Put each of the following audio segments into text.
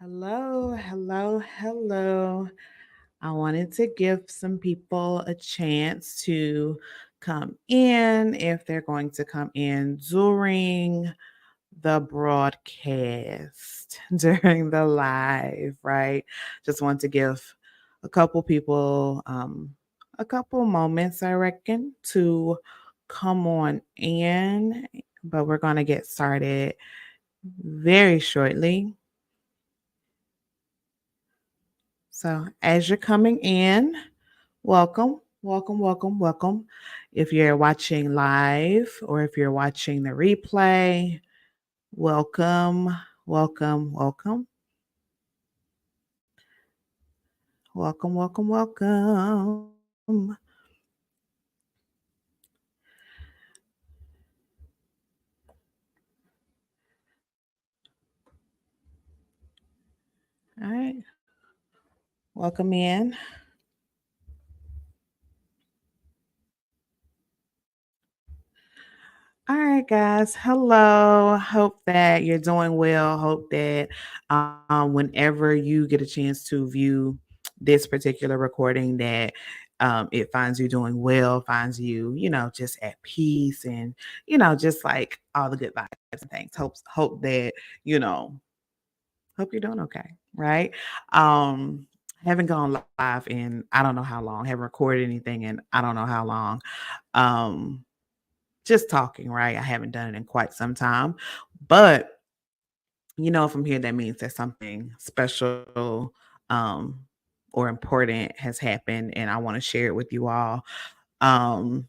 Hello, hello, hello. I wanted to give some people a chance to come in if they're going to come in during the broadcast, during the live, right? Just want to give a couple people a couple moments, I reckon, to come on in, but we're going to get started very shortly. So, as you're coming in, welcome, welcome, welcome, welcome. If you're watching live or if you're watching the replay, welcome, welcome, welcome, welcome, welcome, welcome. All right, welcome in. All right, guys. Hello. Hope that you're doing well. Hope that whenever you get a chance to view this particular recording, that it finds you doing well, finds you, just at peace, and just like all the good vibes and things. Hope that you know. Hope you're doing okay, right? Haven't gone live in I don't know how long. Haven't recorded anything in I don't know how long. Um, just talking, right? I haven't done it in quite some time. But, if I'm here, that means that something special um, or important has happened and I want to share it with you all. Um,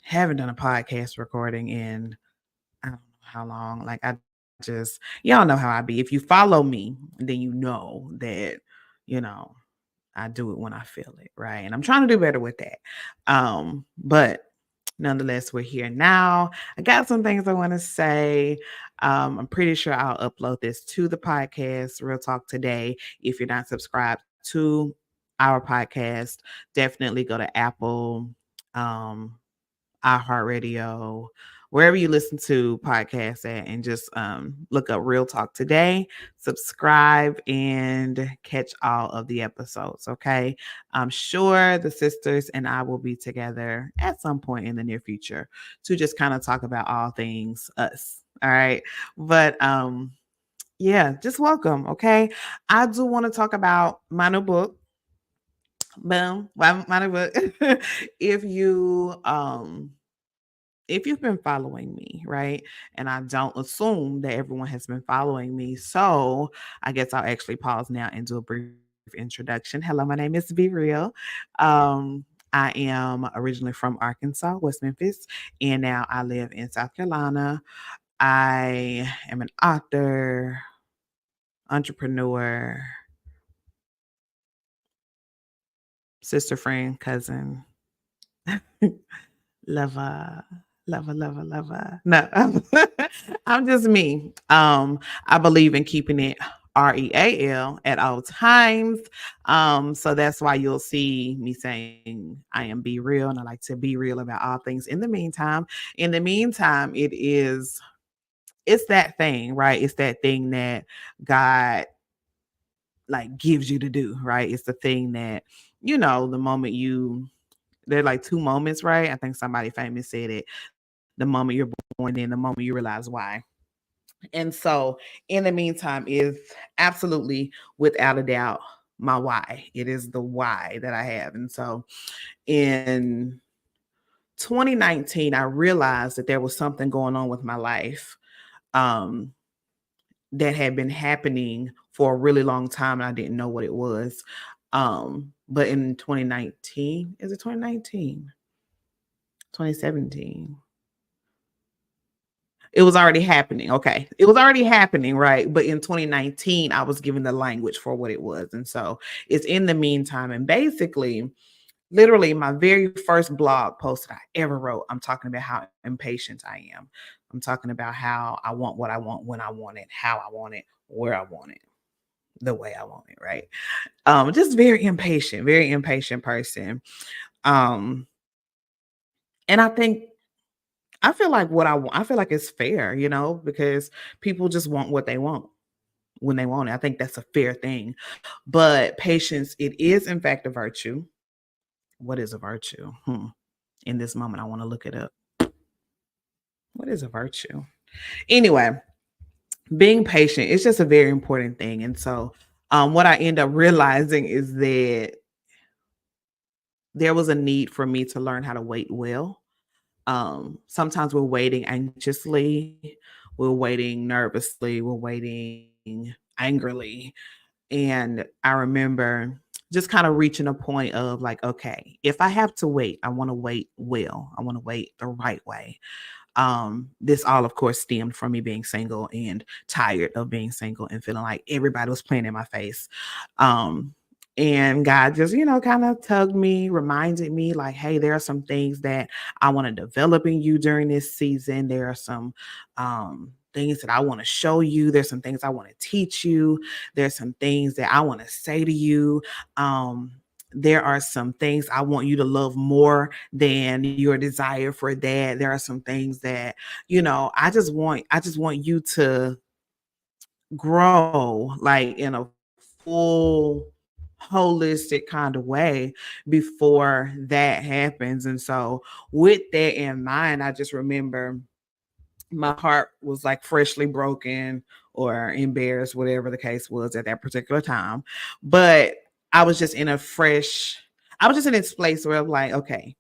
haven't done a podcast recording in I don't know how long. Like I just y'all know how I be. If you follow me, then you know that, you know, I do it when I feel it, right? And I'm trying to do better with that. But nonetheless, we're here now. I got some things I want to say. I'm pretty sure I'll upload this to the podcast, Real Talk Today. If you're not subscribed to our podcast, definitely go to Apple, um, iHeartRadio, wherever you listen to podcasts at, and just look up Real Talk Today, subscribe, and catch all of the episodes. Okay. I'm sure the sisters and I will be together at some point in the near future to just kind of talk about all things us. All right. But yeah, just welcome. Okay. I do want to talk about my new book. Boom. My new book. if you if you've been following me, right? And I don't assume that everyone has been following me. So I guess I'll actually pause now and do a brief introduction. Hello, my name is Be Real. I am originally from Arkansas, West Memphis, and now I live in South Carolina. I am an author, entrepreneur, sister, friend, cousin, lover, lover. No, I'm just me. I believe in keeping it REAL at all times. So that's why you'll see me saying I am Be Real, and I like to be real about all things. In the meantime, it's that thing, right? It's that thing that God like gives you to do, right? It's the thing that, the moment there are like two moments, right? I think somebody famous said it. The moment you're born, then the moment you realize why. And so, in the meantime, is absolutely without a doubt my why. It is the why that I have. And so, in 2019, I realized that there was something going on with my life um, that had been happening for a really long time, and I didn't know what it was. But in 2019, is it 2019? 2017. It was already happening. Okay. It was already happening, right? But in 2019, I was given the language for what it was. And so it's in the meantime. And basically, literally, my very first blog post that I ever wrote, I'm talking about how impatient I am. I'm talking about how I want what I want when I want it, how I want it, where I want it, the way I want it, right? Just very impatient person. Um, and I feel like what I want, I feel like it's fair, because people just want what they want. when they want it. I think that's a fair thing. But patience, it is in fact a virtue. What is a virtue? In this moment, I want to look it up. What is a virtue? Anyway, being patient is just a very important thing. And so, what I end up realizing is that there was a need for me to learn how to wait well. Sometimes we're waiting anxiously, we're waiting nervously, we're waiting angrily. And I remember just kind of reaching a point of like, okay, if I have to wait, I want to wait well. I want to wait the right way. This all, of course, stemmed from me being single and tired of being single and feeling like everybody was playing in my face. Um, and God just, kind of tugged me, reminded me, like, hey, there are some things that I want to develop in you during this season. There are some things that I want to show you. There's some things I want to teach you. There's some things that I want to say to you. Um, there are some things I want you to love more than your desire for that. There are some things that, I just want you to grow like in a full holistic kind of way before that happens. And so with that in mind, I just remember my heart was like freshly broken or embarrassed, whatever the case was at that particular time. But I was just in a fresh, I was just in this place where I'm like, okay,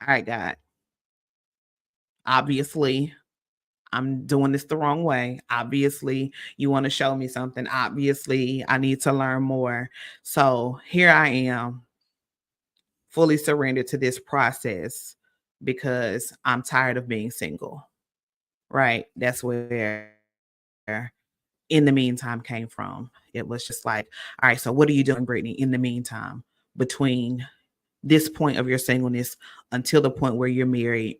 all right, God, obviously I'm doing this the wrong way. Obviously, you want to show me something. Obviously, I need to learn more. So here I am, fully surrendered to this process because I'm tired of being single, right? That's where in the meantime came from. It was just like, all right, so what are you doing, Brittany, in the meantime, between this point of your singleness until the point where you're married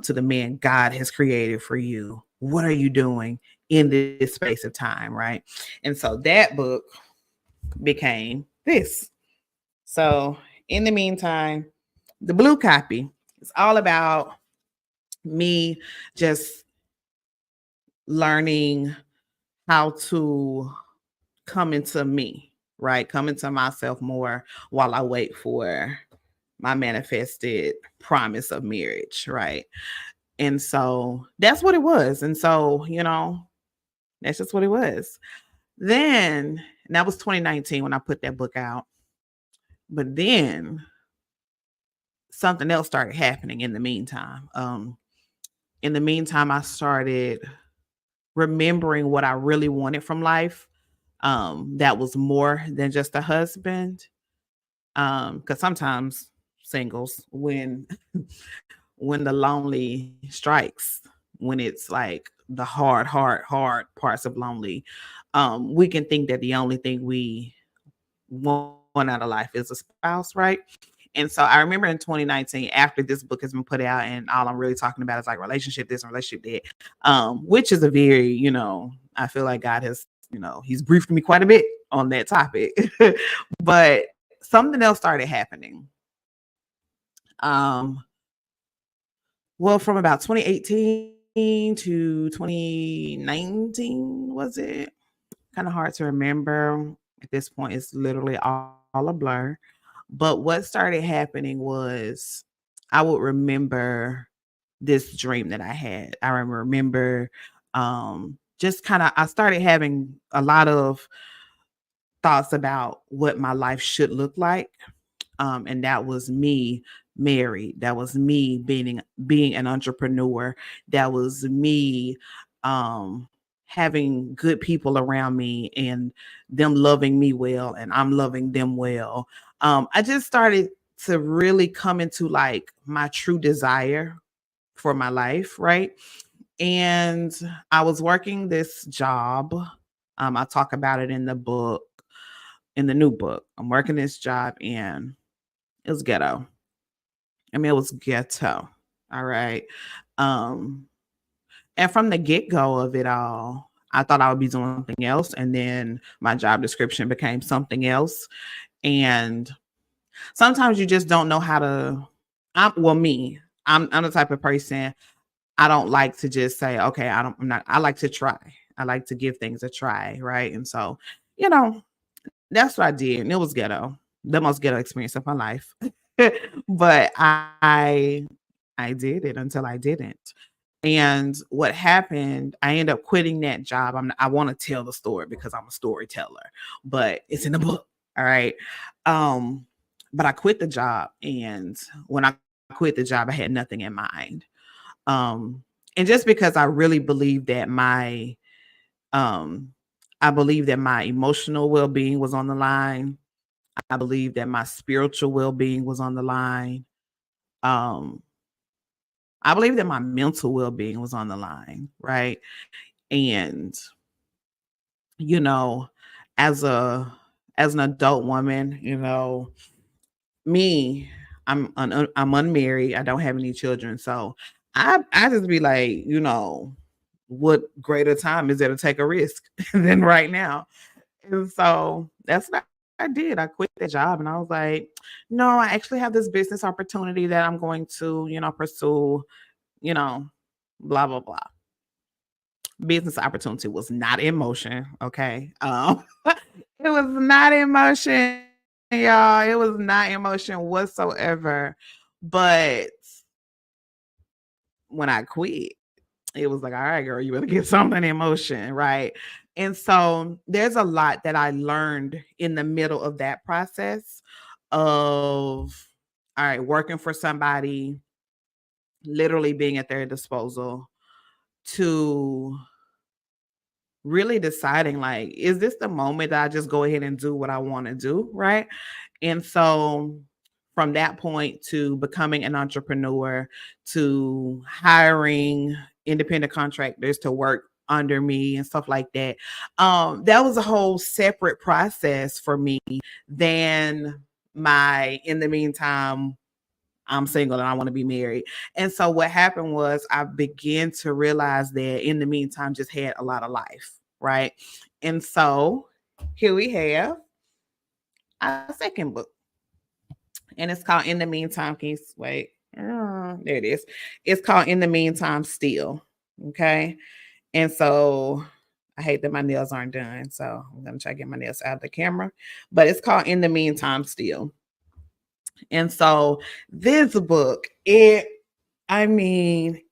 to the man God has created for you? What are you doing in this space of time, right? And so that book became this. So in the meantime, the blue copy is all about me just learning how to come into me, right? Come into myself more while I wait for my manifested promise of marriage, right? And so that's what it was. And so, that's just what it was. Then, and that was 2019 when I put that book out. But then something else started happening in the meantime. In the meantime, I started remembering what I really wanted from life. That was more than just a husband. Because sometimes singles, when the lonely strikes, when it's like the hard parts of lonely, we can think that the only thing we want out of life is a spouse, right? And so I remember in 2019, after this book has been put out, and all I'm really talking about is like relationship this and relationship that, which is a very, I feel like God has, He's briefed me quite a bit on that topic. But something else started happening. Um, well, from about 2018 to 2019, was it? Kind of hard to remember at this point. It's literally all a blur. But what started happening was I would remember this dream that I had. I remember just kind of, I started having a lot of thoughts about what my life should look like. And that was me married. That was me being an entrepreneur. That was me having good people around me and them loving me well and I'm loving them well. I just started to really come into like my true desire for my life, right? And I was working this job. I talk about it in the book, in the new book. I'm working this job and it was ghetto. I mean, it was ghetto. All right. Um, and from the get-go of it all, I thought I would be doing something else. And then my job description became something else. And sometimes you just don't know how to. I'm the type of person, I don't like to just say, okay, I don't, I'm not, I like to try. I like to give things a try, right? And so, you know, that's what I did, and it was ghetto, the most ghetto experience of my life. But I did it until I didn't. And what happened, I ended up quitting that job. I want to tell the story because I'm a storyteller, but it's in the book. All right. Um, but I quit the job, and when I quit the job, I had nothing in mind. Um, and just because I really believe that um I believe that my emotional well-being was on the line. I believe that my spiritual well-being was on the line. Um, I believe that my mental well-being was on the line, right? And you know, as a as an adult woman, me, I'm unmarried. I don't have any children, so I just be like, what greater time is there to take a risk than right now? And so that's what I did. I quit that job and I was like, no, I actually have this business opportunity that I'm going to, pursue, you know, blah, blah, blah. Business opportunity was not in motion. Okay. It was not in motion, y'all. It was not in motion whatsoever. But when I quit, it was like, all right, girl, you better get something in motion, right? And so there's a lot that I learned in the middle of that process of, all right, working for somebody, literally being at their disposal, to really deciding, like, is this the moment that I just go ahead and do what I want to do, right? And so from that point to becoming an entrepreneur, to hiring independent contractors to work under me and stuff like that. That was a whole separate process for me than my in the meantime I'm single and I want to be married. And so what happened was I began to realize that in the meantime just had a lot of life, right? And so here we have our second book, and it's called In the Meantime. Can you wait? There it is. It's called In the Meantime Still. Okay. And so I hate that my nails aren't done. So I'm going to try to get my nails out of the camera. But it's called In the Meantime Still. And so this book, it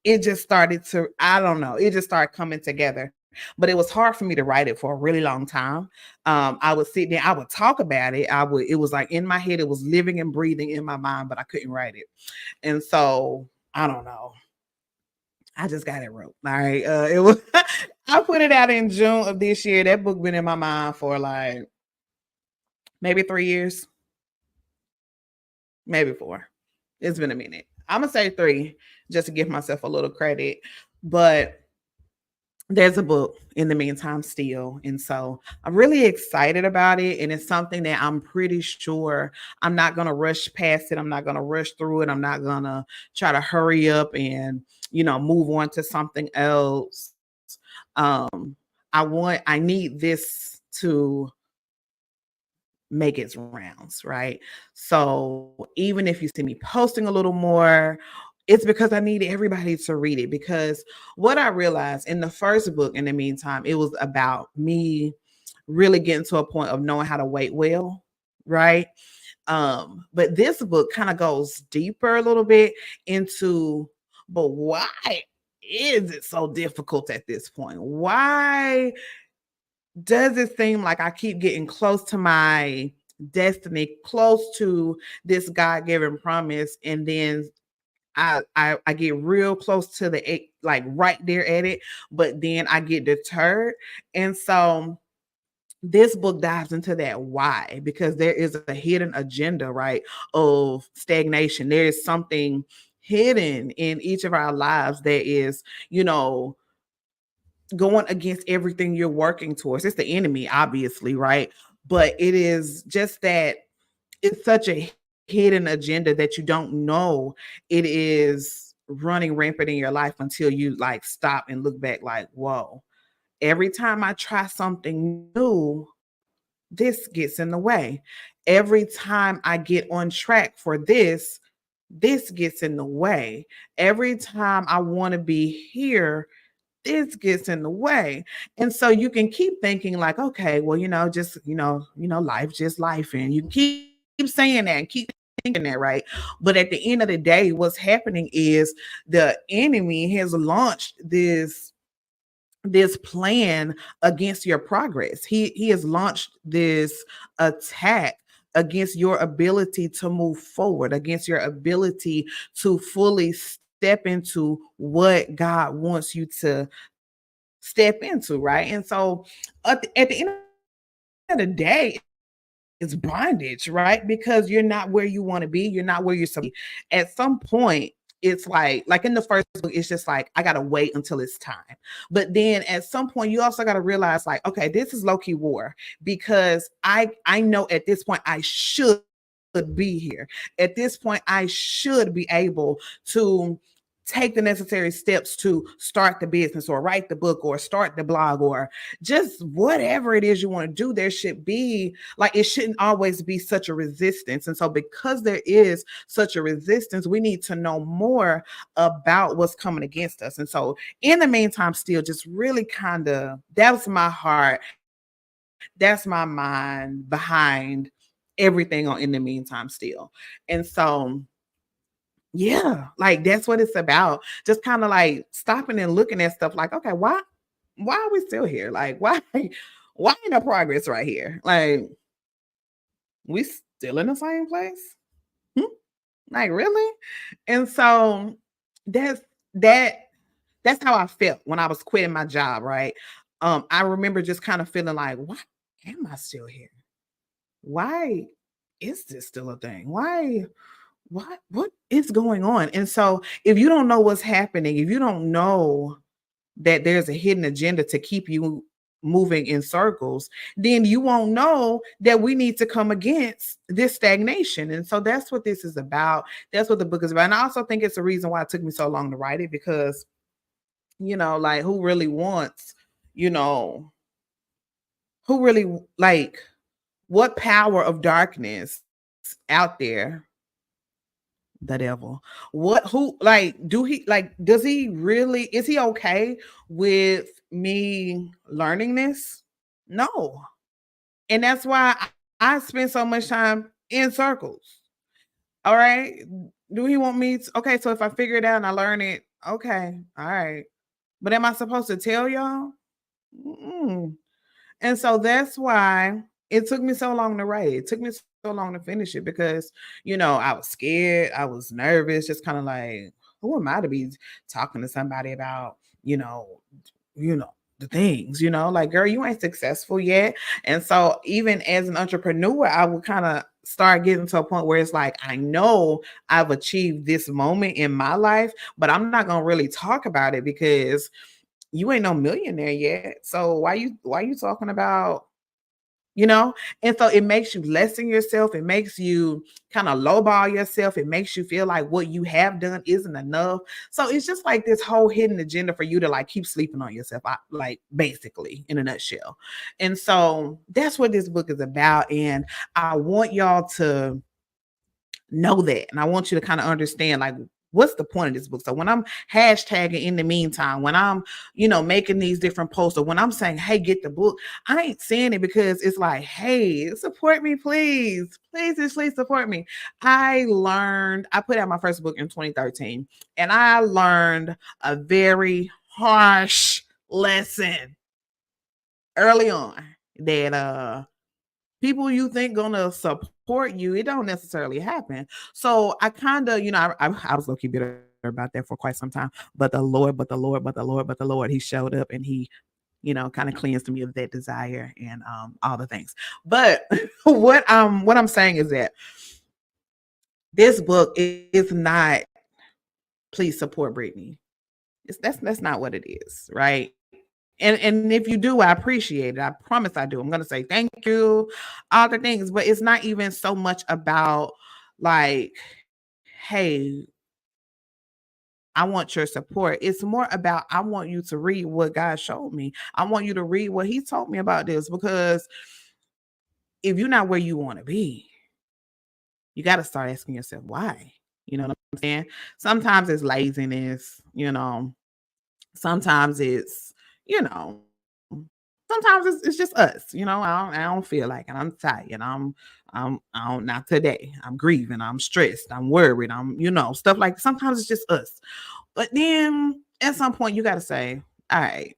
just started to, I don't know, it just started coming together. But it was hard for me to write it for a really long time. I would sit there, I would talk about it. It was like in my head, it was living and breathing in my mind, but I couldn't write it. And so I don't know. I just got it wrote. All right. It was I put it out in June of this year. That book been in my mind for like maybe 3 years, maybe 4. It's been a minute. I'm gonna say 3 just to give myself a little credit. But there's a book in the meantime still. And so I'm really excited about it. And it's something that I'm pretty sure I'm not going to rush past it. I'm not going to rush through it. I'm not going to try to hurry up and, move on to something else. Um, I need this to make its rounds, right? So even if you see me posting a little more, it's because I need everybody to read it. Because what I realized in the first book, in the meantime, it was about me really getting to a point of knowing how to wait well, right? But this book kind of goes deeper a little bit into, but why is it so difficult at this point? Why does it seem like I keep getting close to my destiny, close to this God-given promise, and then I get real close to like right there at it, but then I get deterred. And so this book dives into that why, because there is a hidden agenda, right, of stagnation. There is something hidden in each of our lives that is, going against everything you're working towards. It's the enemy, obviously, right? But it is just that it's such a hidden agenda that you don't know it is running rampant in your life until you like stop and look back like, whoa, every time I try something new, this gets in the way. Every time I get on track for this gets in the way. Every time I want to be here, this gets in the way. And so you can keep thinking like, okay, well, just, life just life. And you keep saying that and keep thinking that, right? But at the end of the day, what's happening is the enemy has launched this plan against your progress. He has launched this attack against your ability to move forward, against your ability to fully step into what God wants you to step into, right? And so at the end of the day, it's bondage, right? Because you're not where you want to be, you're not where you're supposed to be. At some point, it's like in the first book, it's just like, I gotta wait until it's time. But then at some point, you also gotta realize, like, okay, this is low-key war, because I know at this point I should be here. At this point, I should be able to take the necessary steps to start the business or write the book or start the blog or just whatever it is you want to do. There should be, like, it shouldn't always be such a resistance. And so because there is such a resistance, we need to know more about what's coming against us. And so in the meantime, still just really kind of, that's my heart, that's my mind behind everything on In the Meantime Still. And so yeah, like that's what it's about. Just kind of like stopping and looking at stuff like, okay, why are we still here? Like, why ain't no progress right here? Like, we still in the same place? Hmm? Like, really? And so that's that that's how I felt when I was quitting my job, right? I remember just kind of feeling like, why am I still here? Why is this still a thing? What is going on? And so if you don't know what's happening, if you don't know that there's a hidden agenda to keep you moving in circles, then you won't know that we need to come against this stagnation. And so that's what this is about. That's what the book is about. And I also think it's the reason why it took me so long to write it, because like, who really wants, you know, who really, like, what power of darkness out there, the devil, who, like, does he really, is he okay with me learning this? No. And that's why I spend so much time in circles. All right. Do he want me to, okay, so if I figure it out and I learn it, okay, all right. But am I supposed to tell y'all? Mm-mm. And so that's why it took me so long to write. It took me so long to finish it, because, I was scared. I was nervous, just kind of like, who am I to be talking to somebody about, the things, like, girl, you ain't successful yet. And so even as an entrepreneur, I would kind of start getting to a point where it's like, I know I've achieved this moment in my life, but I'm not going to really talk about it because you ain't no millionaire yet. So why you talking about, you know? And so it makes you lessen yourself. It makes you kind of lowball yourself. It makes you feel like what you have done isn't enough. So it's just like this whole hidden agenda for you to, like, keep sleeping on yourself, like, basically, in a nutshell. And so that's what this book is about. And I want y'all to know that. And I want you to kind of understand, like, what's the point of this book. So when I'm hashtagging In the Meantime, when I'm, making these different posts, or when I'm saying, hey, get the book, I ain't saying it because it's like, hey, support me, please. Please, just please support me. I put out my first book in 2013, and I learned a very harsh lesson early on, that people you think gonna support you, it don't necessarily happen. So I kind of, I was low-key bitter about that for quite some time. But the Lord, but the Lord, he showed up, and he, kind of cleansed me of that desire and all the things. But what I'm saying is that this book is not, please support Brittany. That's not what it is, right? And if you do, I appreciate it. I promise I do. I'm gonna say thank you, all the things, but it's not even so much about, like, hey, I want your support. It's more about, I want you to read what God showed me. I want you to read what He told me about this, because if you're not where you want to be, you got to start asking yourself why. You know what I'm saying? Sometimes it's laziness, Sometimes it's, you know, sometimes it's just us, I don't feel like it. I'm tired. I don't not today. I'm grieving, I'm stressed, I'm worried, stuff like sometimes it's just us. But then at some point you gotta say, all right,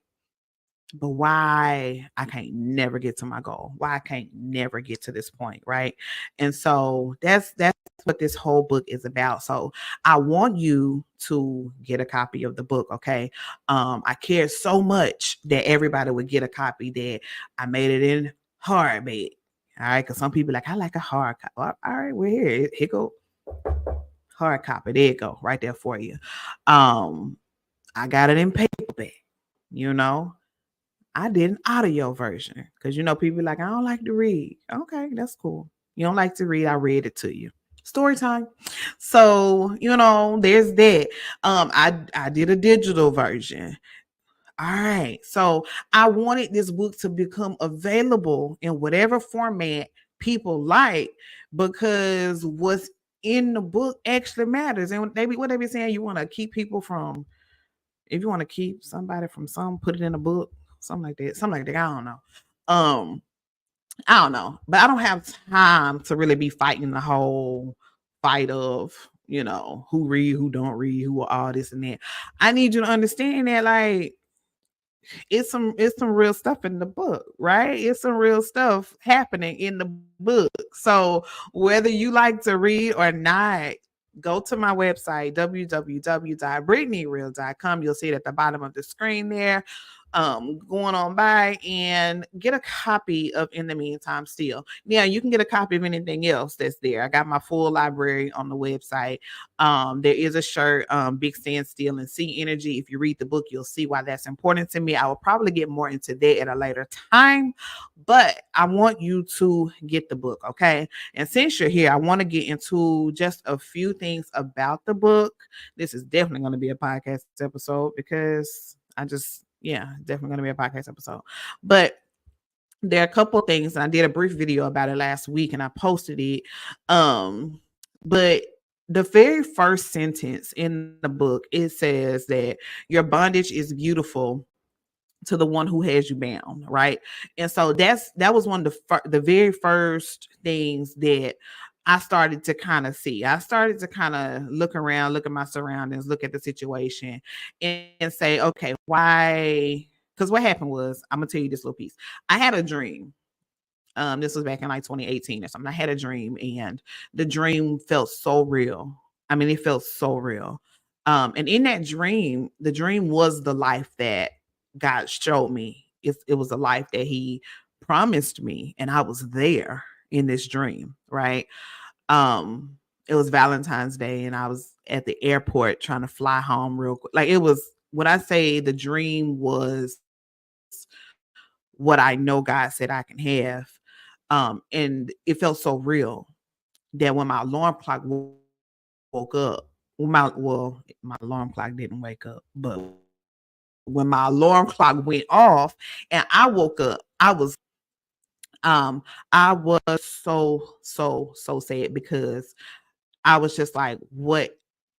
but why I can't never get to my goal? Why I can't never get to this point, right? And so that's what this whole book is about. So I want you to get a copy of the book, okay? I care so much that everybody would get a copy that I made it in hardback. All right, because some people like I like a hard copy. All right, we're here go hard copy. There you go, right there for you. Um, I got it in paperback, you know. I did an audio version because people like, I don't like to read. Okay, that's cool. You don't like to read, I read it to you. Story time. So, there's that. I did a digital version. All right. So I wanted this book to become available in whatever format people like, because what's in the book actually matters. And what they be saying, you want to keep people from, if you want to keep somebody from some, put it in a book, something like that. Something like that. I don't know. Um, I don't know. But I don't have time to really be fighting the whole fight of, who read, who don't read, who are all this and that. I need you to understand that, like, it's some real stuff in the book, right? It's some real stuff happening in the book. So whether you like to read or not, go to my website, www.brittanyreal.com. You'll see it at the bottom of the screen there. Going on by and get a copy of In the Meantime Still. Yeah, you can get a copy of anything else that's there. I got my full library on the website. There is a shirt, Big Stand Still and Sea Energy. If you read the book, you'll see why that's important to me. I will probably get more into that at a later time, but I want you to get the book, okay? And since you're here, I want to get into just a few things about the book. This is definitely going to be a podcast episode because definitely going to be a podcast episode. But there are a couple of things, and I did a brief video about it last week and I posted it. But the very first sentence in the book, it says that your bondage is beautiful to the one who has you bound, right? And so that was one of the very first things that I started to kind of see. I started to kind of look around, look at my surroundings, look at the situation, and say, okay, why? Because what happened was, I'm gonna tell you this little piece. I had a dream. This was back in like 2018 or something. I had a dream, and the dream felt so real. I mean, it felt so real. And in that dream, the dream was the life that God showed me. It was a life that He promised me, and I was there in this dream, right? It was Valentine's Day, and I was at the airport trying to fly home real quick. Like, it was, when I say the dream was what I know God said I can have. And it felt so real that when my alarm clock woke up, my alarm clock didn't wake up, but when my alarm clock went off and I woke up, um I was so sad, because I was just like, what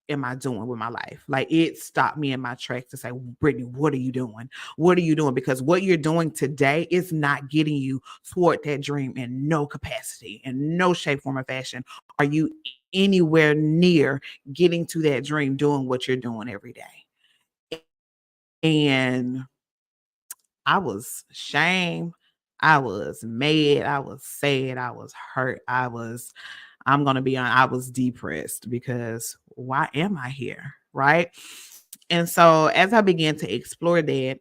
am I doing with my life? Like, it stopped me in my tracks to say, Brittany, what are you doing? What are you doing? Because what you're doing today is not getting you toward that dream in no capacity, in no shape, form, or fashion. Are you anywhere near getting to that dream doing what you're doing every day? And I was ashamed. I was mad. I was sad. I was hurt. I'm going to be on, I was depressed, because why am I here? Right. And so as I began to explore that,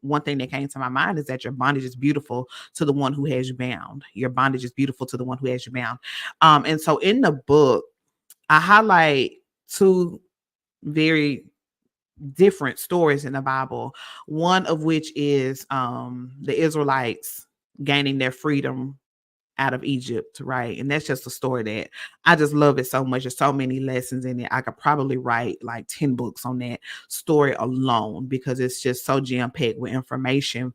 one thing that came to my mind is that your bondage is beautiful to the one who has you bound. Your bondage is beautiful to the one who has you bound. And so in the book, I highlight two very different stories in the Bible, one of which is the Israelites gaining their freedom out of Egypt, right? And that's just a story that I just love it so much. There's so many lessons in it. I could probably write like 10 books on that story alone, because it's just so jam-packed with information.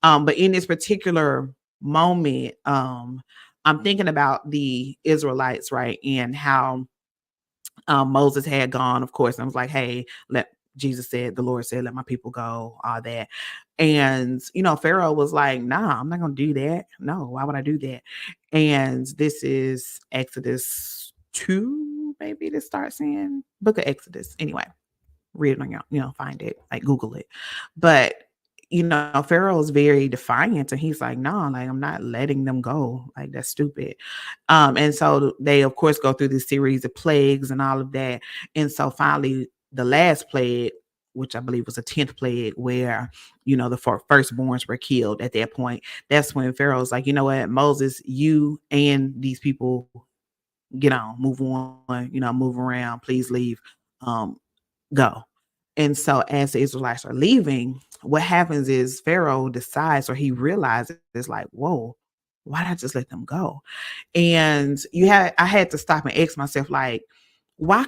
But in this particular moment, I'm thinking about the Israelites, right? And how Moses had gone, of course, and I was like, hey, Jesus said, the Lord said, let my people go, all that. And, Pharaoh was like, nah, I'm not going to do that. No, why would I do that? And this is Exodus 2, maybe to start saying, book of Exodus. Anyway, read it on your, find it, like Google it. But, Pharaoh is very defiant and he's like, no, like, I'm not letting them go. Like, that's stupid. And so they, of course, go through this series of plagues and all of that. And so finally, the last plague, which I believe was a 10th plague, where, the firstborns were killed at that point. That's when Pharaoh's like, you know what, Moses, you and these people get on, move on, move around, please leave, go. And so as the Israelites are leaving, what happens is Pharaoh decides, or he realizes, like, whoa, why did I just let them go? And I had to stop and ask myself, like, why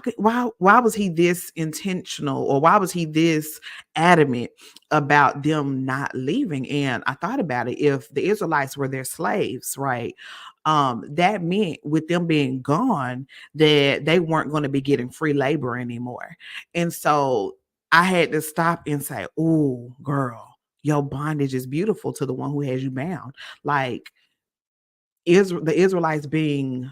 was he this intentional, or why was he this adamant about them not leaving? And I thought about it. If the Israelites were their slaves, right? That meant with them being gone, that they weren't going to be getting free labor anymore. And so I had to stop and say, oh, girl, your bondage is beautiful to the one who has you bound. Like, the Israelites being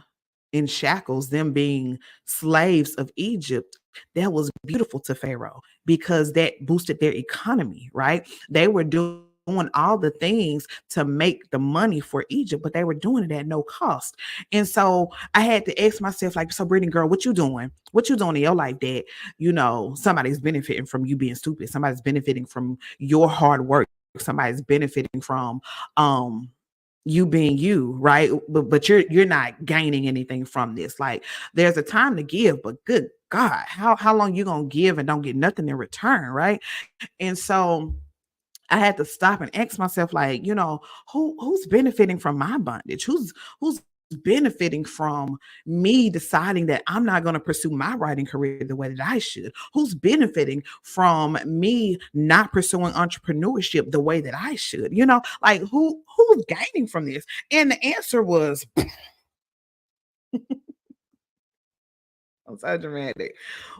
in shackles, them being slaves of Egypt, that was beautiful to Pharaoh because that boosted their economy, right? They were doing all the things to make the money for Egypt, but they were doing it at no cost. And so I had to ask myself, like, so Brittany, girl, what you doing? What you doing in your life that, somebody's benefiting from you being stupid? Somebody's benefiting from your hard work. Somebody's benefiting from, you being you, right? But you're not gaining anything from this. Like, there's a time to give, but good God, how long you gonna give and don't get nothing in return, right? And so I had to stop and ask myself, like, who's benefiting from my bondage? Who's benefiting from me deciding that I'm not going to pursue my writing career the way that I should? Who's benefiting from me not pursuing entrepreneurship the way that I should? Like, who's gaining from this? And the answer was, I'm so dramatic.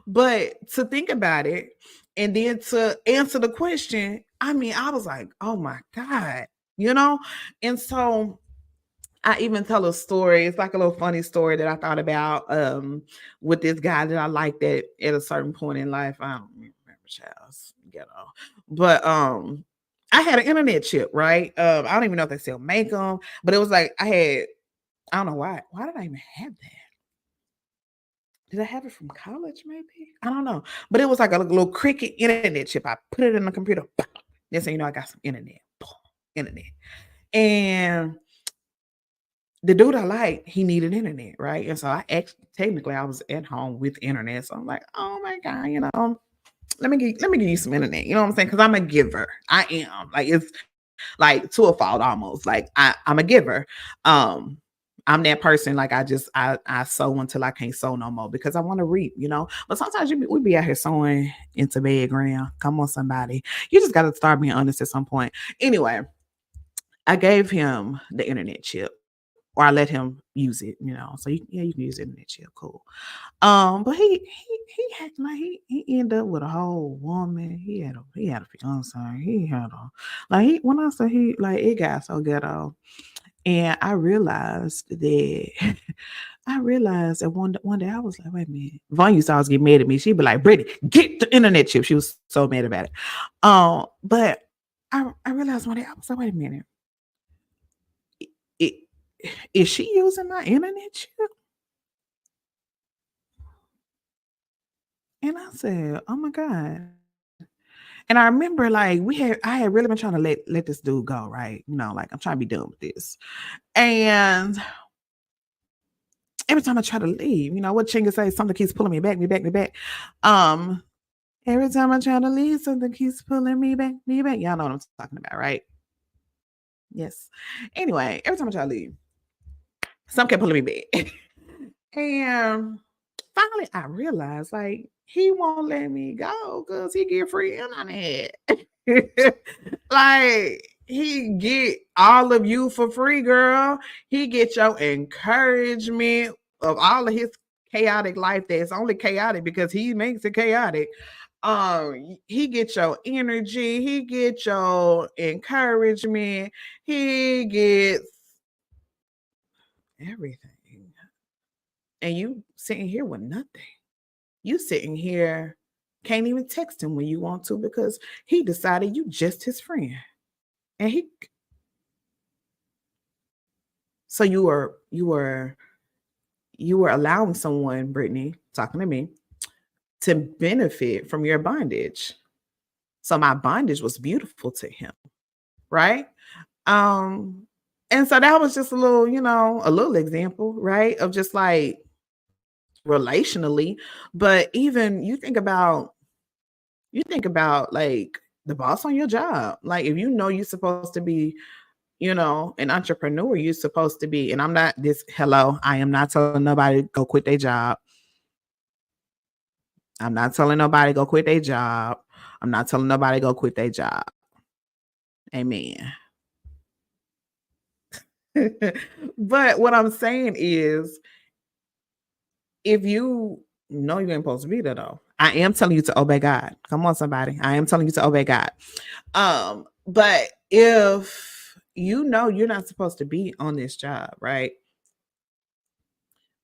But to think about it and then to answer the question, I mean, I was like, oh my God, And so I even tell a story. It's like a little funny story that I thought about with this guy that I liked at a certain point in life. I don't remember Charles, but I had an internet chip, right? I don't even know if they still make them, but it was like I don't know why. Why did I even have that? Did I have it from college? Maybe, I don't know. But it was like a little Cricket internet chip. I put it in the computer. Then so I got some internet. Internet. And the dude I liked, he needed internet, right? And so technically I was at home with internet. So I'm like, oh my God, let me give you some internet. You know what I'm saying? Because I'm a giver. I am. Like, it's like to a fault almost. Like, I'm a giver. I'm that person. Like, I sow until I can't sow no more because I want to reap, But sometimes we be out here sowing into bed ground. Come on, somebody. You just got to start being honest at some point. Anyway, I gave him the internet chip, or I let him use it, So you can use the internet chip, cool. But he had like he ended up with a whole woman. He had a fiance. He had when I say it got so ghetto. And I realized that one day I was like, wait a minute. Vaughn used to always get mad at me. She'd be like, Brittany, get the internet chip. She was so mad about it. But I realized one day I was like, wait a minute. Is she using my internet chip? And I said, oh my God. And I remember I had really been trying to let this dude go, right? Like, I'm trying to be done with this. And every time I try to leave, what Chinga say, something keeps pulling me back. Every time I try to leave, something keeps pulling me back. Y'all know what I'm talking about, right? Yes. Anyway, every time I try to leave, something kept pulling me back. And finally I realized, like, he won't let me go because he get free internet. Like, he get all of you for free, girl. He get your encouragement of all of his chaotic life that's only chaotic because he makes it chaotic. He get your energy, he get your encouragement, he gets everything. And you sitting here with nothing. You sitting here can't even text him when you want to because he decided you just his friend. And he so you were allowing someone, Brittany, talking to me, to benefit from your bondage. So my bondage was beautiful to him, right? Um, and so that was just a little example, right? Of just like relationally. But even you think about like the boss on your job. Like if you know you're supposed to be, an entrepreneur, you're supposed to be, and I'm not this hello, I am not telling nobody go quit their job. I'm not telling nobody go quit their job. I'm not telling nobody go quit their job. Amen. But what I'm saying is, if you know you ain't supposed to be there though, I am telling you to obey God. Come on, somebody. I am telling you to obey God. But if you know you're not supposed to be on this job, right?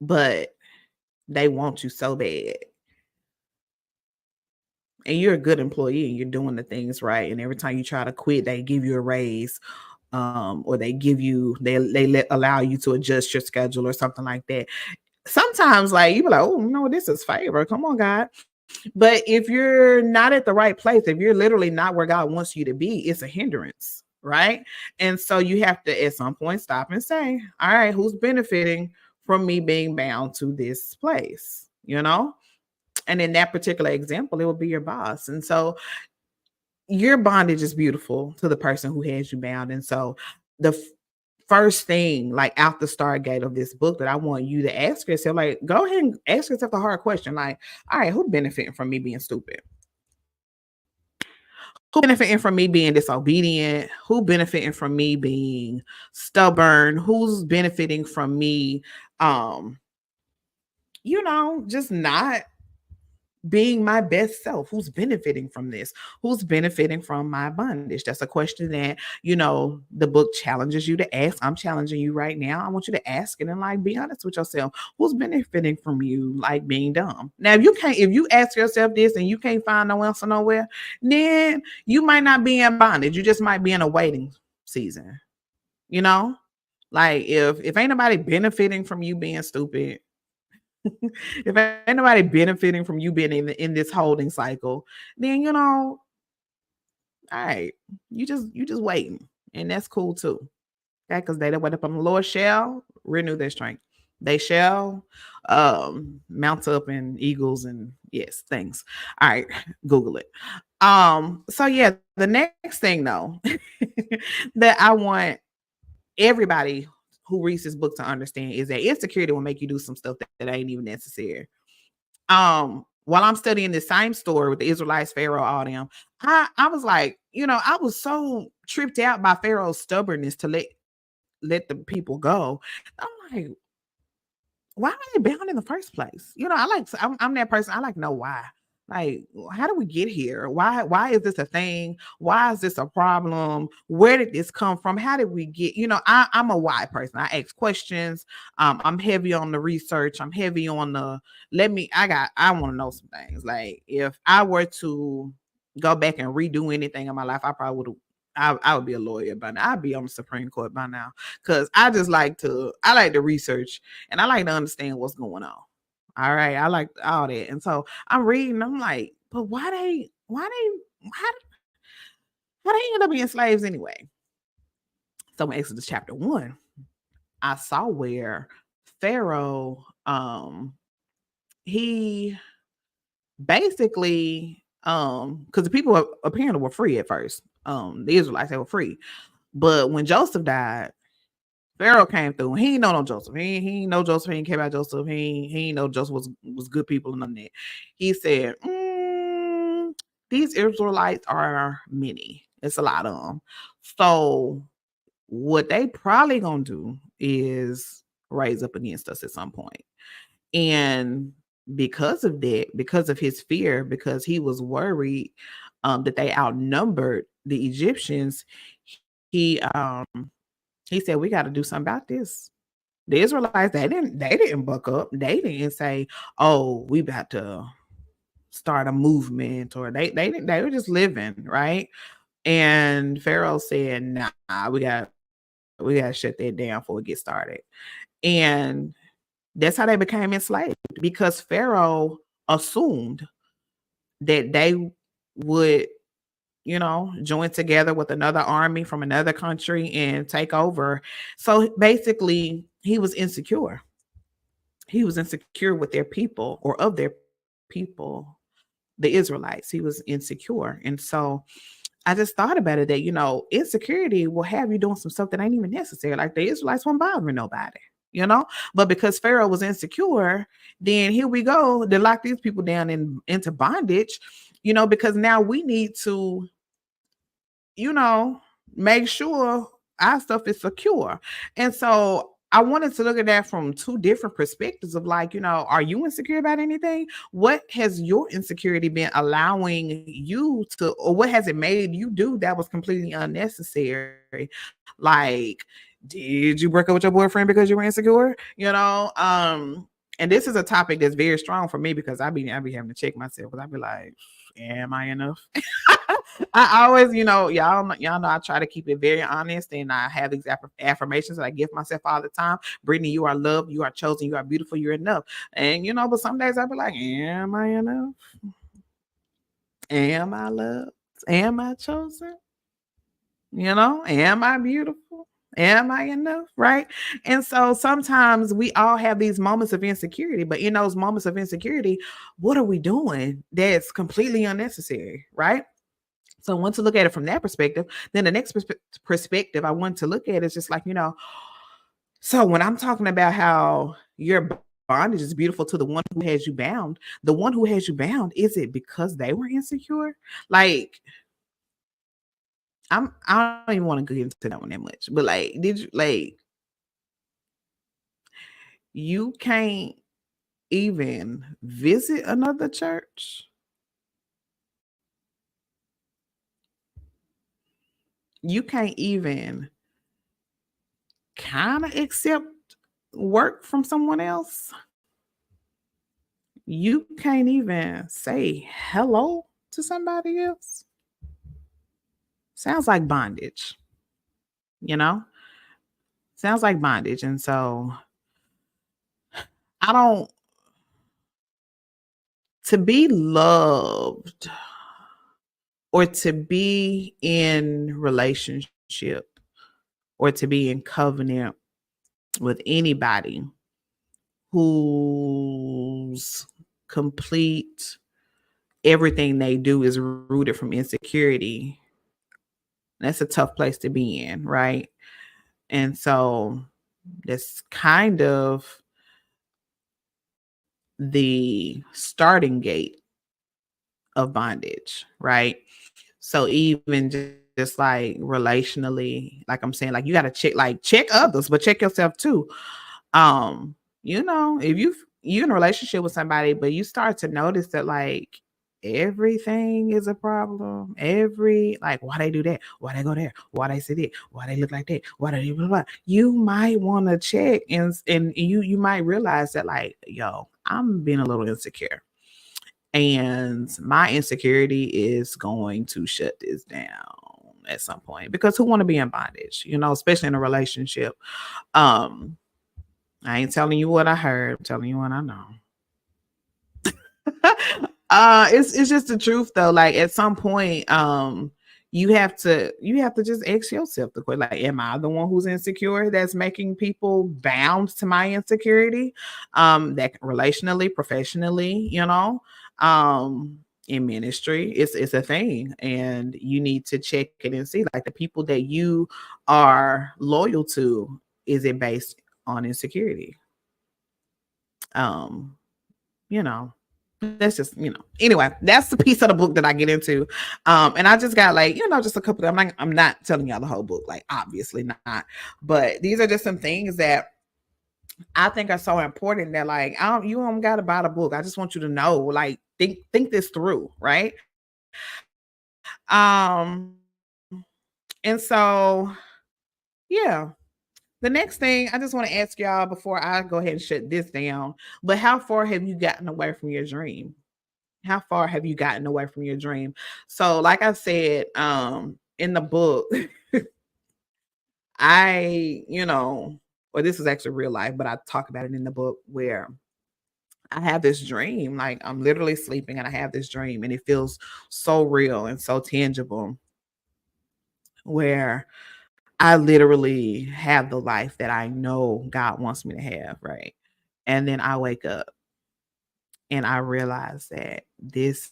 But they want you so bad, and you're a good employee and you're doing the things right, and every time you try to quit, they give you a raise, or they allow you to adjust your schedule or something like that. Sometimes, like you be like, oh no, this is favor. Come on, God. But if you're not at the right place, if you're literally not where God wants you to be, it's a hindrance, right? And so you have to at some point stop and say, all right, who's benefiting from me being bound to this place? And in that particular example, it will be your boss. And so your bondage is beautiful to the person who has you bound. And so the first thing, like out the start gate of this book, that I want you to ask yourself, like, go ahead and ask yourself the hard question, like, all right, who benefiting from me being stupid? Who benefiting from me being disobedient? Who benefiting from me being stubborn? Who's benefiting from me, um, just not being my best self? Who's benefiting from this? Who's benefiting from my bondage? That's a question that the book challenges you to ask. I'm challenging you right now. I want you to ask it and like be honest with yourself. Who's benefiting from you like being dumb? Now if you ask yourself this and you can't find no answer nowhere, then you might not be in bondage. You just might be in a waiting season. you know like if ain't nobody benefiting from you being stupid, if ain't nobody benefiting from you being in this holding cycle, then all right, you just waiting, and that's cool too. Okay, because they that wait up on the Lord shall renew their strength. They shall mount up in eagles and yes, things. All right, Google it. So yeah, the next thing though that I want everybody who reads this book to understand is that insecurity will make you do some stuff that ain't even necessary. While I'm studying the same story with the Israelites, Pharaoh, all them, I was like, I was so tripped out by Pharaoh's stubbornness to let the people go. I'm like, why are they bound in the first place? I'm that person. I like know why. Like, how do we get here? Why is this a thing? Why is this a problem? Where did this come from? How did we get? I'm a why person. I ask questions. I'm heavy on the research. I'm heavy on the I want to know some things. Like if I were to go back and redo anything in my life, I probably would I would be a lawyer by now. I'd be on the Supreme Court by now. Cause I like to research and I like to understand what's going on. All right. I like all that. And so I'm reading, I'm like, but how they end up being slaves anyway? So in Exodus chapter 1, I saw where Pharaoh, he basically, because the people apparently were free at first. The Israelites, they were free. But when Joseph died, Pharaoh came through. He ain't know no Joseph. He ain't know Joseph. He ain't care about Joseph. He ain't know Joseph was good people and none of that. He said, these Israelites are many. It's a lot of them. So what they probably gonna do is raise up against us at some point. And because of that, because of his fear, because he was worried that they outnumbered the Egyptians, he he said, "We got to do something about this." The Israelites, they didn't buck up. They didn't say, "Oh, we about to start a movement," or they didn't. They were just living, right? And Pharaoh said, "Nah, we got to shut that down before we get started." And that's how they became enslaved, because Pharaoh assumed that they would, join together with another army from another country and take over. So basically, he was insecure. He was insecure with their people, or of their people, the Israelites. He was insecure. And so I just thought about it that, insecurity will have you doing some stuff that ain't even necessary. Like the Israelites weren't bothering nobody, you know? But because Pharaoh was insecure, then here we go. They lock these people down into bondage, because now we need to, you know, make sure our stuff is secure. And so I wanted to look at that from two different perspectives of, like, are you insecure about anything? What has your insecurity been allowing you to, or what has it made you do that was completely unnecessary? Like, did you break up with your boyfriend because you were insecure? And this is a topic that's very strong for me, because I be having to check myself, because I be like, am I enough? I always, y'all know I try to keep it very honest, and I have these affirmations that I give myself all the time. Brittany, you are loved, you are chosen, you are beautiful, you're enough. And but some days I be like, am I enough? Am I loved? Am I chosen? Am I beautiful? Am I enough? Right. And so sometimes we all have these moments of insecurity, but in those moments of insecurity, what are we doing that's completely unnecessary? Right. So I want to look at it from that perspective. Then the next perspective I want to look at is just like, so when I'm talking about how your bondage is beautiful to the one who has you bound, the one who has you bound, is it because they were insecure? Like, I don't even want to get into that one that much, but like, did you, like, you can't even visit another church? You can't even kind of accept work from someone else? You can't even say hello to somebody else? Sounds like bondage, you know? Sounds like bondage. And so I don't, to be loved or to be in relationship or to be in covenant with anybody whose complete everything they do is rooted from insecurity, that's a tough place to be in, right? And so that's kind of the starting gate of bondage, right? So even just like relationally, like I'm saying, like you got to check others, but check yourself too. If you in a relationship with somebody, but you start to notice that, like, everything is a problem. Like, why they do that? Why they go there? Why they say that? Why they look like that? Why they blah, blah. You might want to check, and you might realize that, like, yo, I'm being a little insecure. And my insecurity is going to shut this down at some point, because who want to be in bondage, especially in a relationship. Um, I ain't telling you what I heard, I'm telling you what I know. It's just the truth though. Like, at some point, you have to just ask yourself the question, like, am I the one who's insecure that's making people bound to my insecurity? That relationally, professionally, in ministry, it's a thing, and you need to check it and see, like, the people that you are loyal to, is it based on insecurity? Um, you know, that's just, anyway, that's the piece of the book that I get into. And I just got, like, just a couple I'm not telling y'all the whole book, like, obviously not, but these are just some things that I think are so important that like you don't gotta buy the book. I just want you to know, like think this through, right? Um and so yeah. The next thing I just want to ask y'all before I go ahead and shut this down, but how far have you gotten away from your dream? How far have you gotten away from your dream? So, like I said, in the book, or this is actually real life, but I talk about it in the book where I have this dream, like I'm literally sleeping and I have this dream and it feels so real and so tangible where I literally have the life that I know God wants me to have, right? And then I wake up and I realize that this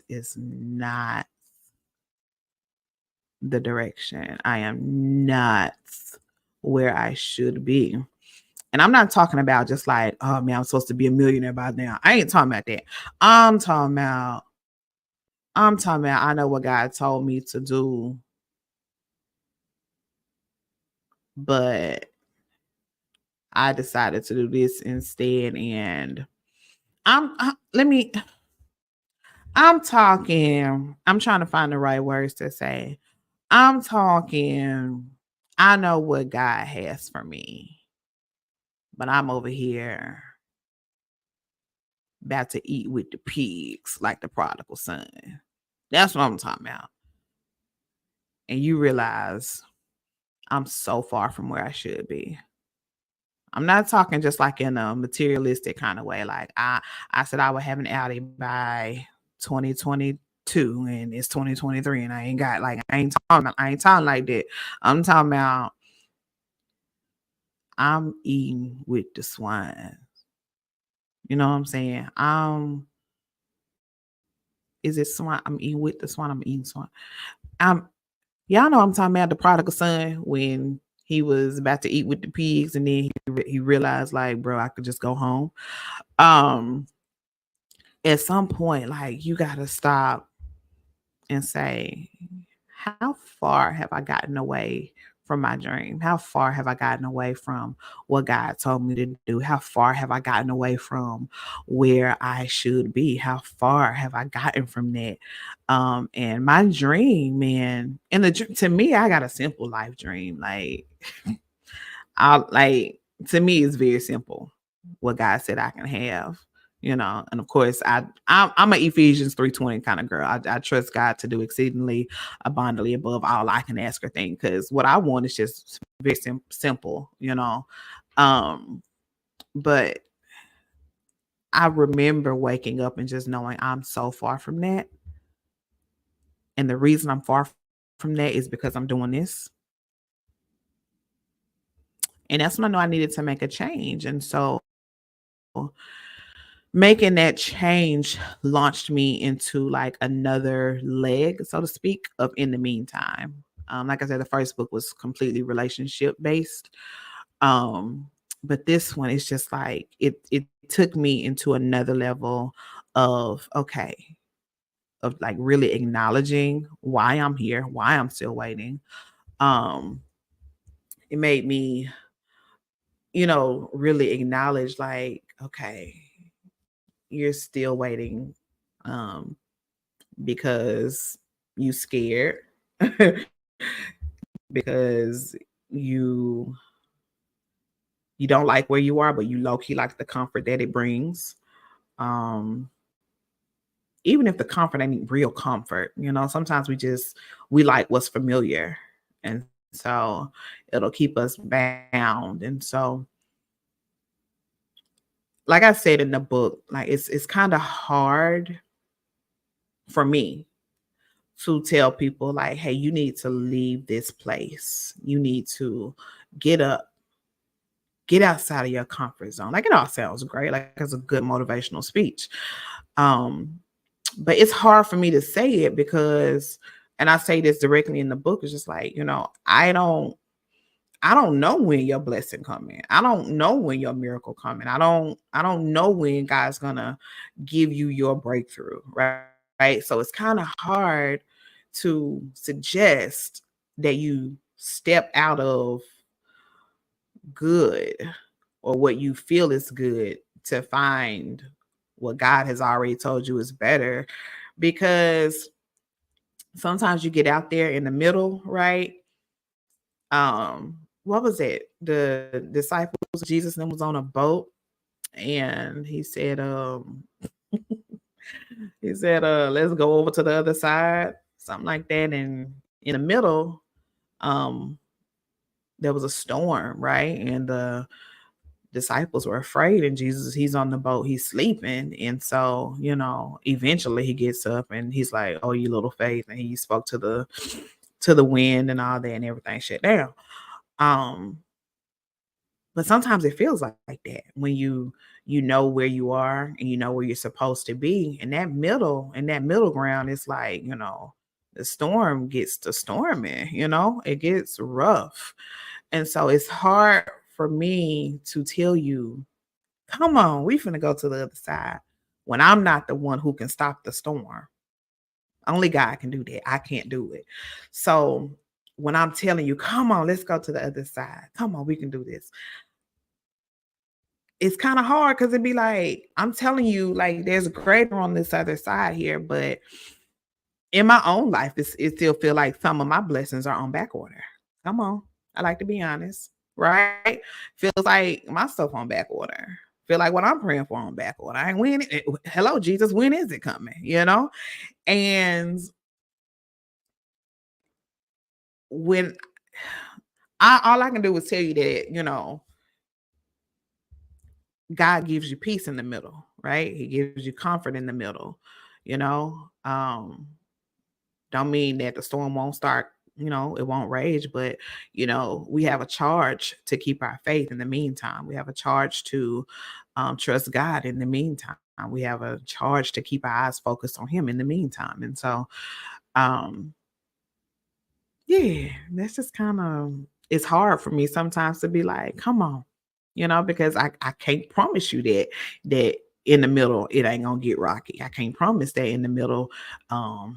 is not the direction. I am not where I should be. And I'm not talking about just like, oh man, I'm supposed to be a millionaire by now. I ain't talking about that. I'm talking about, I know what God told me to do, but I decided to do this instead. And let me, I'm trying to find the right words to say. I'm talking, I know what God has for me, but I'm over here about to eat with the pigs like the prodigal son. That's what I'm talking about. And you realize I'm so far from where I should be. I'm not talking just like in a materialistic kind of way. Like I said I would have an Audi by 2022 and it's 2023 and I ain't got like I ain't talking like that. I'm talking about I'm eating with the swine. You know what I'm saying? Is it swine? I'm eating with the swine. I'm eating swine. I'm Y'all know I'm talking about the prodigal son when he was about to eat with the pigs and then he realized like, bro, I could just go home. Um, at some point, like you gotta stop and say, how far have I gotten away from my dream? How far have I gotten away from what God told me to do? How far have I gotten away from where I should be? How far have I gotten from that? And my dream, man, to me, I got a simple life dream. Like I like to me, it's very simple what God said I can have, and of course I'm an Ephesians 3:20 kind of girl. I trust God to do exceedingly abundantly above all I can ask or think because what I want is just very simple. Um, but I remember waking up and just knowing I'm so far from that. And the reason I'm far from that is because I'm doing this. And that's when I know I needed to make a change. And so making that change launched me into like another leg, so to speak, of In the Meantime. Like I said, the first book was completely relationship based. Um, but this one is just like it took me into another level of of like really acknowledging why I'm here, why I'm still waiting. Um, it made me, really acknowledge like, okay, you're still waiting. Um, because you scared because you you don't like where you are but you low key like the comfort that it brings. um Even if the comfort ain't real comfort, sometimes we like what's familiar, and so it'll keep us bound. And so like I said in the book, like it's kind of hard for me to tell people like, hey, you need to leave this place. You need to get up, get outside of your comfort zone. Like it all sounds great. Like it's a good motivational speech. Um, but it's hard for me to say it because, and I say this directly in the book, it's just like, I don't know when your blessing coming. I don't know when your miracle coming. I don't know when God's gonna give you your breakthrough, right? Right. So it's kind of hard to suggest that you step out of good. or what you feel is good to find what God has already told you is better. Because sometimes you get out there in the middle, right? What was it? The disciples, Jesus and them was on a boat, and he said, let's go over to the other side, something like that. And in the middle, um, there was a storm, right? And the disciples were afraid, and Jesus, he's on the boat, he's sleeping. And so, eventually he gets up and he's like, "Oh, you little faith," and he spoke to the wind and all that, and everything shut down. Um, but sometimes it feels like that when you know where you are and you know where you're supposed to be. In that middle ground, it's like, the storm gets to storming, it gets rough. And so it's hard for me to tell you, come on, we finna go to the other side, when I'm not the one who can stop the storm. Only God can do that. I can't do it. So when I'm telling you, come on, let's go to the other side. Come on, we can do this. It's kind of hard because it'd be like, I'm telling you, like, there's greater on this other side here. But in my own life, it still feel like some of my blessings are on back order. Come on. I like to be honest, right? Feels like my stuff on back order. Feel like what I'm praying for on back order. I ain't when hello, Jesus, when is it coming? And when all I can do is tell you that, God gives you peace in the middle, right? He gives you comfort in the middle, you know. Don't mean that the storm won't start, it won't rage, but we have a charge to keep our faith in the meantime. We have a charge to trust God in the meantime. We have a charge to keep our eyes focused on Him in the meantime. And so, um, yeah, that's just kind of, it's hard for me sometimes to be like, come on, because I can't promise you that in the middle it ain't gonna get rocky. I can't promise that in the middle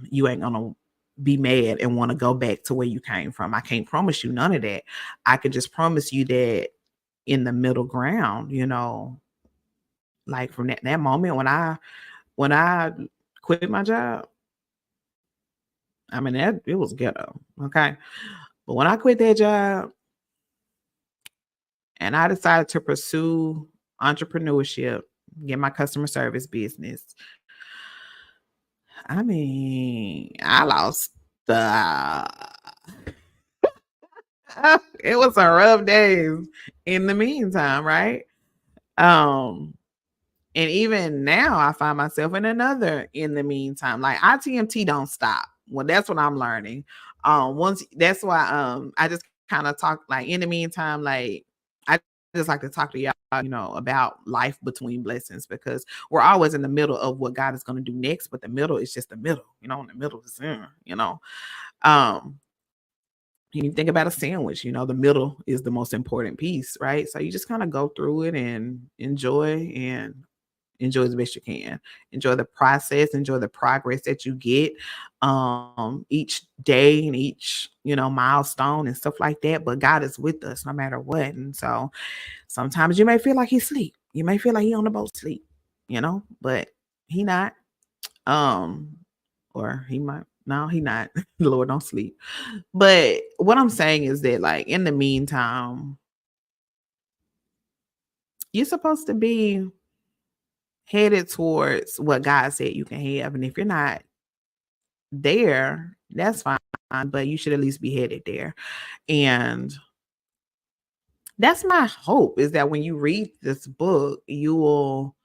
you ain't gonna be mad and want to go back to where you came from. I can't promise you none of that. I can just promise you that in the middle ground, like from that moment when I quit my job, I mean that it was ghetto. Okay. But when I quit that job and I decided to pursue entrepreneurship, get my customer service business, I mean, I lost the it was some rough days in the meantime, right? Um, and even now I find myself in another in the meantime. Like ITMT don't stop. Well, that's what I'm learning. Once that's why I just kind of talk like in the meantime, like I just like to talk to y'all, about life between blessings, because we're always in the middle of what God is going to do next, but the middle is just the middle, in the middle is um you think about a sandwich, the middle is the most important piece, right? So you just kind of go through it and enjoy as best you can. Enjoy the process, enjoy the progress that you get each day and each, milestone and stuff like that. But God is with us no matter what. And so sometimes you may feel like he's asleep. You may feel like he on the boat sleep, but he not. Um, or he might no, he not. The Lord don't sleep. But what I'm saying is that, like, in the meantime, you're supposed to be headed towards what God said you can have. And if you're not there, that's fine, but you should at least be headed there. And that's my hope, is that when you read this book, you'll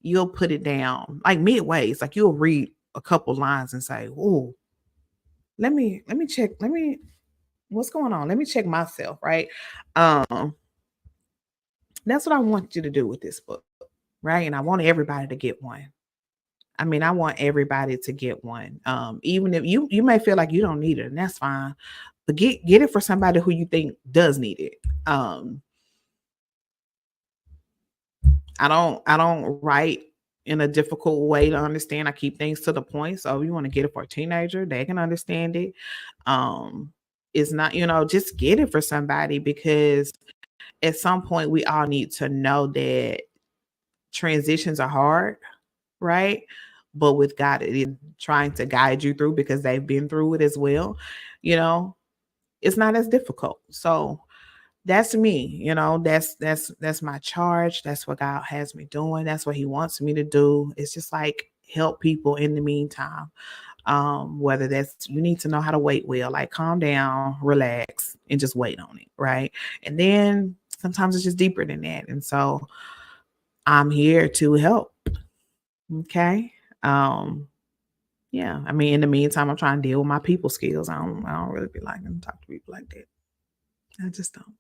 put it down like midway. It's like you'll read a couple lines and say, "Oh, let me check. What's going on? Let me check myself." Right? Um, that's what I want you to do with this book, right? And I want everybody to get one. I mean, I want everybody to get one. Even if you may feel like you don't need it, and that's fine. But get it for somebody who you think does need it. I don't write in a difficult way to understand. I keep things to the point. So if you want to get it for a teenager, they can understand it. Um, it's not, just get it for somebody, because at some point we all need to know that transitions are hard, right? But with God, it is trying to guide you through because they've been through it as well. You know, it's not as difficult. So that's me, that's my charge. That's what God has me doing. That's what He wants me to do. It's just like help people in the meantime. Whether that's you need to know how to wait well, like calm down, relax, and just wait on it, right? And then sometimes it's just deeper than that. And so I'm here to help. Okay. Um, yeah. I mean, in the meantime, I'm trying to deal with my people skills. I don't really be liking to talk to people like that. I just don't.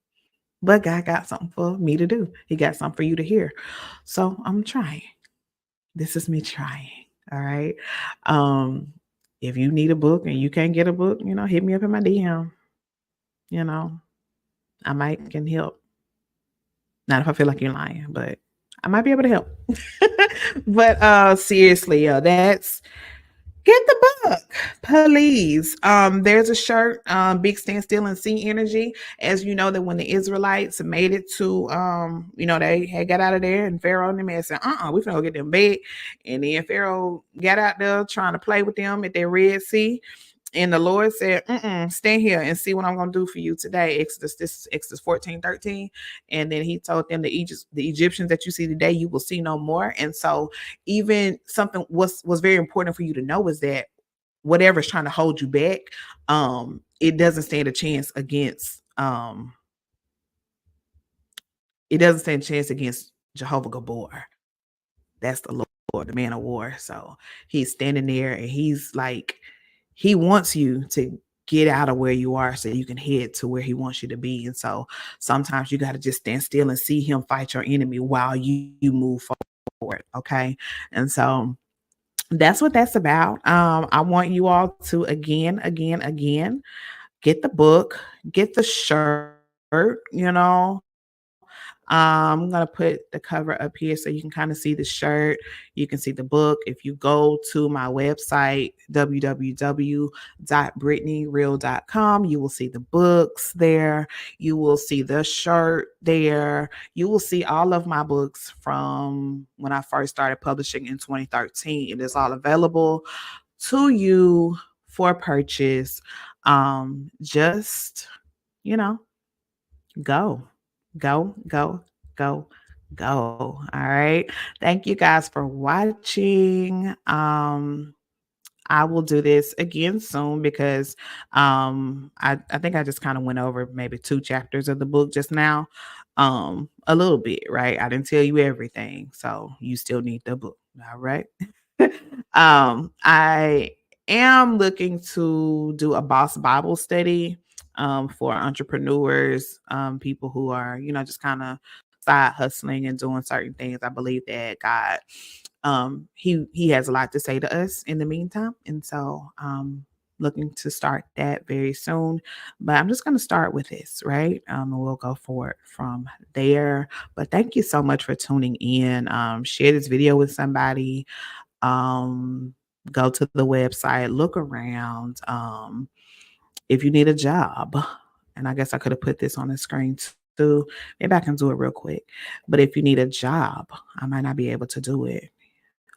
But God got something for me to do. He got something for you to hear. So I'm trying. This is me trying. All right. Um, if you need a book and you can't get a book, hit me up in my DM. You know, I might can help. Not if I feel like you're lying, but I might be able to help. But seriously, that's get the book, please. There's a shirt, Big Stand Still and Sea Energy. As you know, that when the Israelites made it to, they had got out of there, and Pharaoh and them had said, we finna go get them big. And then Pharaoh got out there trying to play with them at their Red Sea. And the Lord said, stand here and see what I'm going to do for you today. This is Exodus 14:13. And then he told them, the Egyptians that you see today, you will see no more. And so even something was very important for you to know is that whatever's trying to hold you back, it doesn't stand a chance against, Jehovah Gabor. That's the Lord, the man of war. So he's standing there and he's like, he wants you to get out of where you are so you can head to where he wants you to be. And so sometimes you got to just stand still and see him fight your enemy while you move forward. Okay. And so that's what that's about. I want you all to again, get the book, get the shirt, you know, I'm gonna put the cover up here so you can kind of see the shirt. You can see the book. If you go to my website, www.brittanyreal.com, you will see the books there. You will see the shirt there. You will see all of my books from when I first started publishing in 2013. It is all available to you for purchase. Just, you know, go, go, go, go, go. All right. Thank you guys for watching. I will do this again soon because I think I just kind of went over maybe 2 chapters of the book just now. A little bit, right? I didn't tell you everything, so you still need the book. All right. I am looking to do a boss Bible study for entrepreneurs, people who are, just kind of side hustling and doing certain things. I believe that God, he has a lot to say to us in the meantime. And so looking to start that very soon. But I'm just going to start with this, right? And we'll go forward from there. But thank you so much for tuning in. Share this video with somebody. um Go to the website, look around. If you need a job, and I guess I could have put this on the screen too, maybe I can do it real quick. But if you need a job, I might not be able to do it.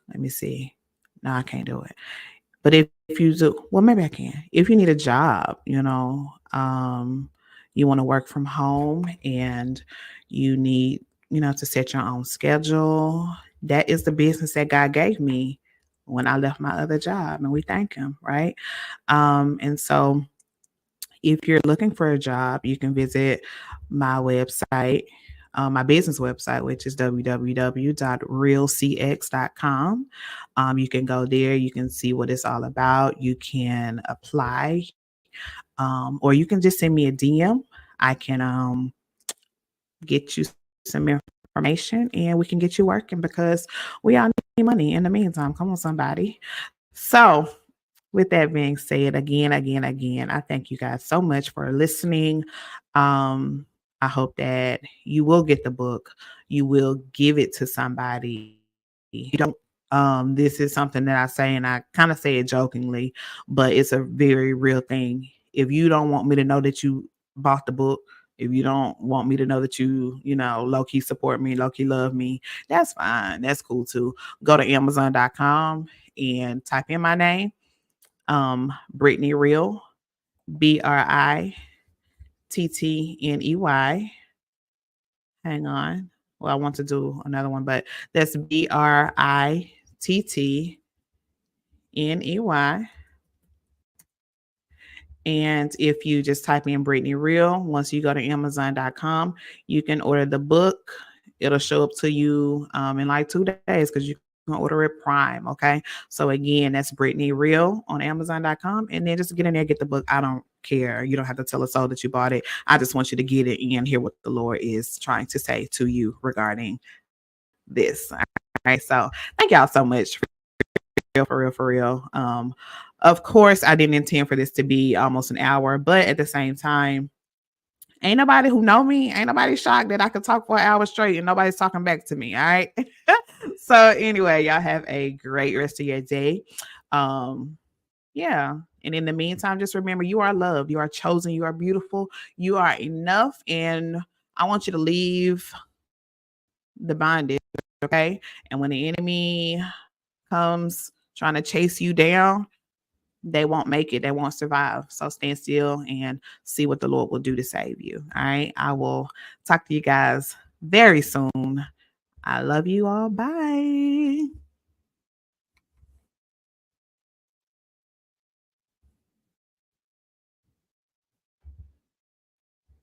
Let me see. No, I can't do it. But if you do, well, maybe I can. If you need a job, you want to work from home and you need, to set your own schedule. That is the business that God gave me when I left my other job, and we thank him, right? And so if you're looking for a job, you can visit my website, my business website, which is www.realcx.com. You can go there, you can see what it's all about. You can apply, or you can just send me a DM. I can get you some information and we can get you working because we all need money in the meantime. Come on, somebody. So, with that being said, again, I thank you guys so much for listening. I hope that you will get the book. You will give it to somebody. You don't. This is something that I say, and I kind of say it jokingly, but it's a very real thing. If you don't want me to know that you bought the book, If you don't want me to know that you know, low key support me, low key love me, that's fine. That's cool too. Go to Amazon.com and type in my name, Brittany Real, BRITTNEY. Hang on. Well, I want to do another one, but that's BRITTNEY. And if you just type in Brittany Real, once you go to Amazon.com, you can order the book. It'll show up to you in like 2 days because you can order it Prime. Okay. So again, that's Brittany Real on Amazon.com. And then just get in there, get the book. I don't care. You don't have to tell us all that you bought it. I just want you to get it and hear what the Lord is trying to say to you regarding this. All right. So thank y'all so much for real. Of course, I didn't intend for this to be almost an hour, but at the same time, ain't nobody who know me, ain't nobody shocked that I could talk for an hour straight and nobody's talking back to me. All right. So anyway, y'all have a great rest of your day. Um, yeah. And in the meantime, just remember you are loved, you are chosen, you are beautiful, you are enough. And I want you to leave the bondage. Okay. And when the enemy comes trying to chase you down, they won't make it. They won't survive. So stand still and see what the Lord will do to save you. All right. I will talk to you guys very soon. I love you all. Bye.